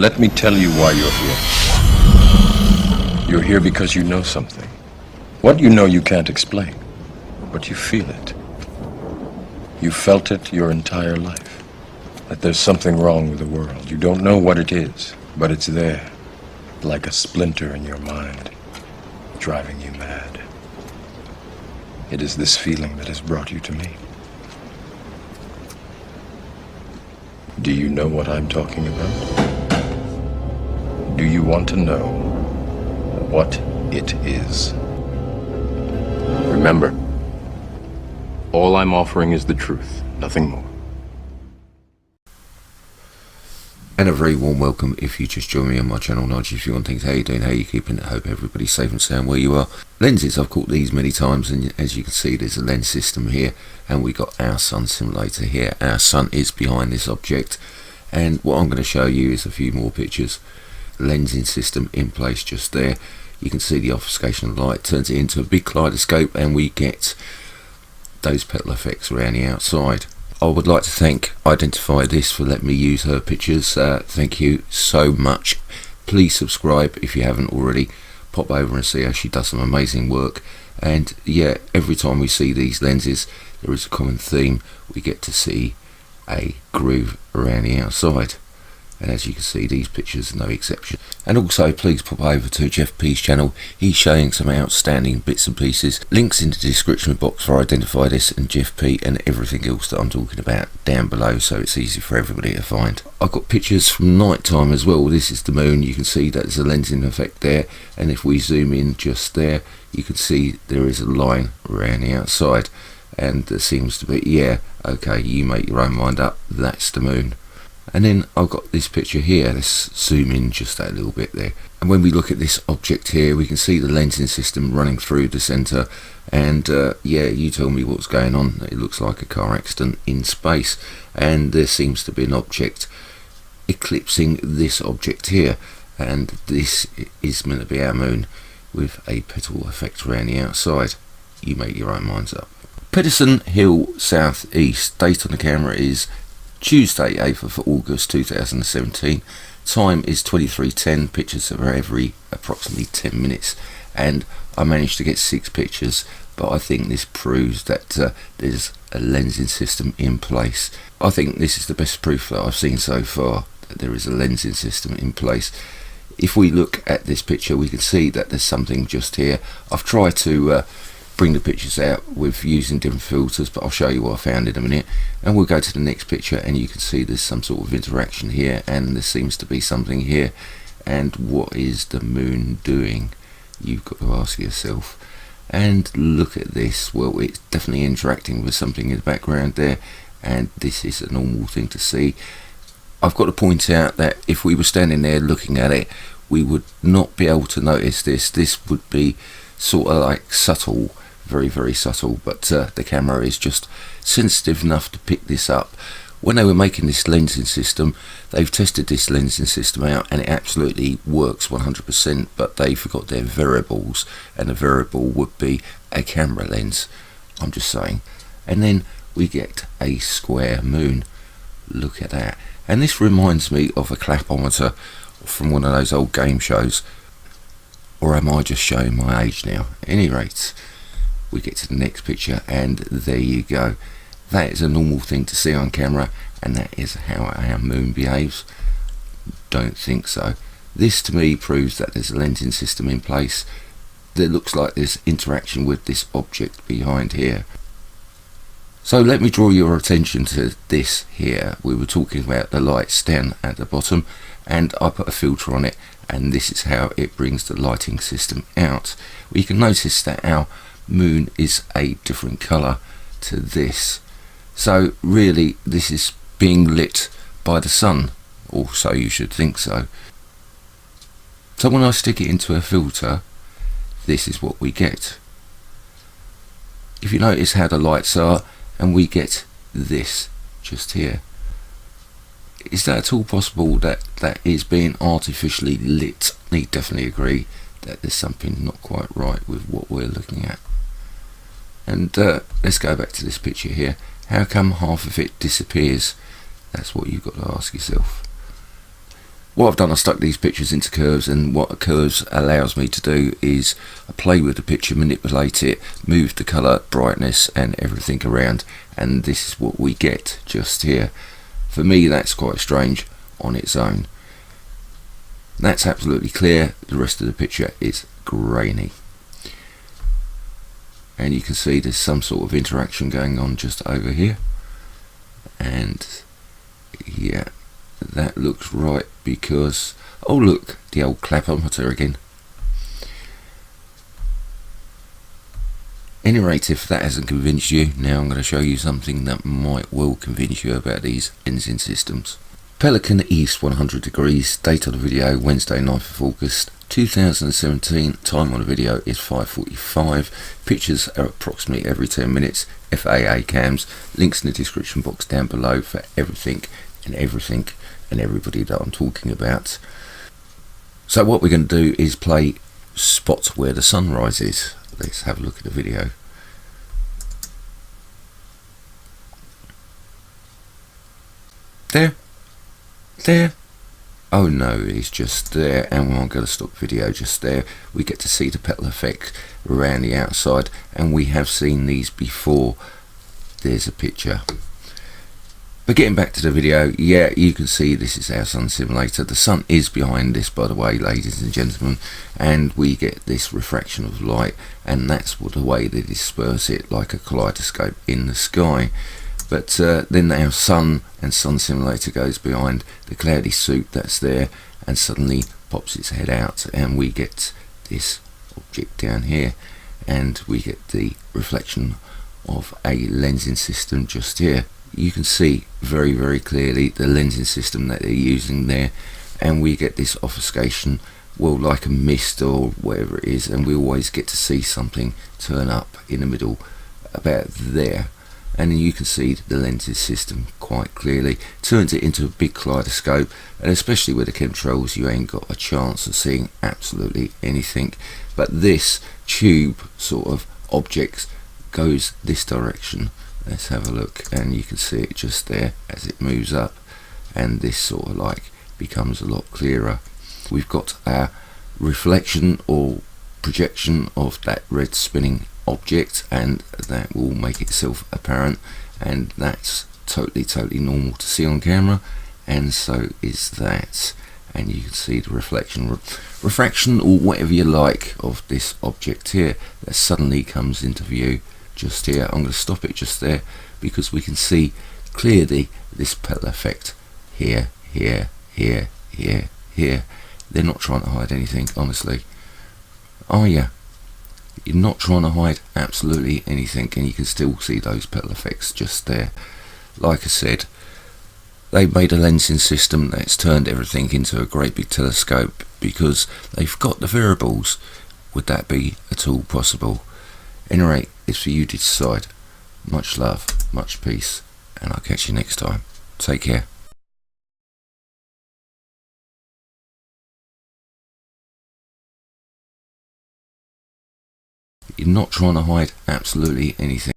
Let me tell you why you're here. You're here because you know something. What you know you can't explain, but you feel it. You felt it your entire life. That there's something wrong with the world. You don't know what it is, but it's there, like a splinter in your mind, driving you mad. It is this feeling that has brought you to me. Do you know what I'm talking about? Do you want to know what it is? Remember, all I'm offering is the truth, nothing more. And a very warm welcome if you just joined me on my channel. Nigel, if you want things, how you doing, how you keeping? I hope everybody's safe and sound where you are. Lenses, I've caught these many times, and as you can see there's a lens system here, and we got our sun simulator here. Our sun is behind this object, and what I'm going to show you is a few more pictures. Lensing system in place just there. You can see the obfuscation of light turns it into a big kaleidoscope, and we get those petal effects around the outside. I would like to thank IdentifyThis for letting me use her pictures. Thank you so much. Please subscribe if you haven't already. Pop over and see how she does some amazing work. And yeah, every time we see these lenses, there is a common theme. We get to see a groove around the outside. And as you can see, these pictures are no exception. And also, please pop over to Jeff P's channel. He's showing some outstanding bits and pieces. Links in the description box for IdentifyThis and Jeff P and everything else that I'm talking about down below, so it's easy for everybody to find. I've got pictures from night time as well. This is the moon. You can see that there's a lensing effect there, and if we zoom in just there, you can see there is a line around the outside, and there seems to be, yeah, okay, you make your own mind up, that's the moon. And then I've got this picture here. Let's zoom in just that little bit there, and when we look at this object here, we can see the lensing system running through the center, and yeah, you tell me what's going on. It looks like a car accident in space, and there seems to be an object eclipsing this object here, and this is meant to be our moon with a petal effect around the outside. You make your own minds up. Pedersen Hill southeast. Date on the camera is Tuesday 8th of August 2017. Time is 23:10. Pictures are every approximately 10 minutes, and I managed to get 6 pictures, but I think this proves that there's a lensing system in place. I think this is the best proof that I've seen so far that there is a lensing system in place. If we look at this picture, we can see that there's something just here. I've tried to bring the pictures out with using different filters, but I'll show you what I found in a minute. And we'll go to the next picture, and you can see there's some sort of interaction here, and there seems to be something here. And what is the moon doing? You've got to ask yourself. And look at this. Well, it's definitely interacting with something in the background there, and this is a normal thing to see. I've got to point out that if we were standing there looking at it, we would not be able to notice this. This would be sort of like subtle, very, very subtle, but the camera is just sensitive enough to pick this up. When they were making this lensing system, they've tested this lensing system out, and it absolutely works 100%, but they forgot their variables, and the variable would be a camera lens. I'm just saying. And then we get a square moon. Look at that. And this reminds me of a clapometer from one of those old game shows. Or am I just showing my age now? At any rate, we get to the next picture, and there you go. That is a normal thing to see on camera, and that is how our moon behaves. Don't think so. This to me proves that there's a lensing system in place. There looks like there's interaction with this object behind here. So let me draw your attention to this here. We were talking about the lights down at the bottom, and I put a filter on it, and this is how it brings the lighting system out. We can notice that our moon is a different colour to this. So really this is being lit by the sun, or so you should think so. So when I stick it into a filter, this is what we get. If you notice how the lights are, and we get this just here. Is that at all possible that that is being artificially lit? I definitely agree that there's something not quite right with what we're looking at. And let's go back to this picture here. How come half of it disappears? That's what you've got to ask yourself. What I've done, I stuck these pictures into curves, and what curves allows me to do is play with the picture, manipulate it, move the colour, brightness and everything around, and this is what we get just here. For me, that's quite strange on its own. That's absolutely clear. The rest of the picture is grainy, and you can see there's some sort of interaction going on just over here, and yeah, that looks right because, oh look, the old clapometer again. Any rate, if that hasn't convinced you, now I'm going to show you something that might well convince you about these lensing systems. Pelican East 100 degrees, date of the video Wednesday 9th of August 2017, time on the video is 5:45, pictures are approximately every 10 minutes, FAA Cams, links in the description box down below for everything and everybody that I'm talking about. So what we're going to do is play Spot Where the Sun Rises. Let's have a look at the video. There. Oh no, it's just there, and I'm going to stop video just there. We get to see the petal effect around the outside, and we have seen these before. There's a picture. But getting back to the video, yeah, you can see this is our sun simulator. The sun is behind this, by the way, ladies and gentlemen, and we get this refraction of light, and that's what the way they disperse it, like a kaleidoscope in the sky. But then our sun and sun simulator goes behind the cloudy soup that's there, and suddenly pops its head out, and we get this object down here, and we get the reflection of a lensing system just here. You can see very, very clearly the lensing system that they're using there, and we get this obfuscation, well, like a mist or whatever it is, and we always get to see something turn up in the middle about there. And you can see the lensing system quite clearly, turns it into a big kaleidoscope, and especially with the chemtrails you ain't got a chance of seeing absolutely anything. But this tube sort of object goes this direction. Let's have a look, and you can see it just there as it moves up, and this sort of like becomes a lot clearer. We've got our reflection or projection of that red spinning object, and that will make itself apparent, and that's totally normal to see on camera, and so is that. And you can see the refraction or whatever you like of this object here that suddenly comes into view just here. I'm going to stop it just there because we can see clearly this petal effect here. They're not trying to hide anything, honestly. Oh yeah, you're not trying to hide absolutely anything, and you can still see those petal effects just there. Like I said, they've made a lensing system that's turned everything into a great big telescope because they've got the variables. Would that be at all possible? Anyway, it's for you to decide. Much love, much peace, and I'll catch you next time. Take care. You're not trying to hide absolutely anything.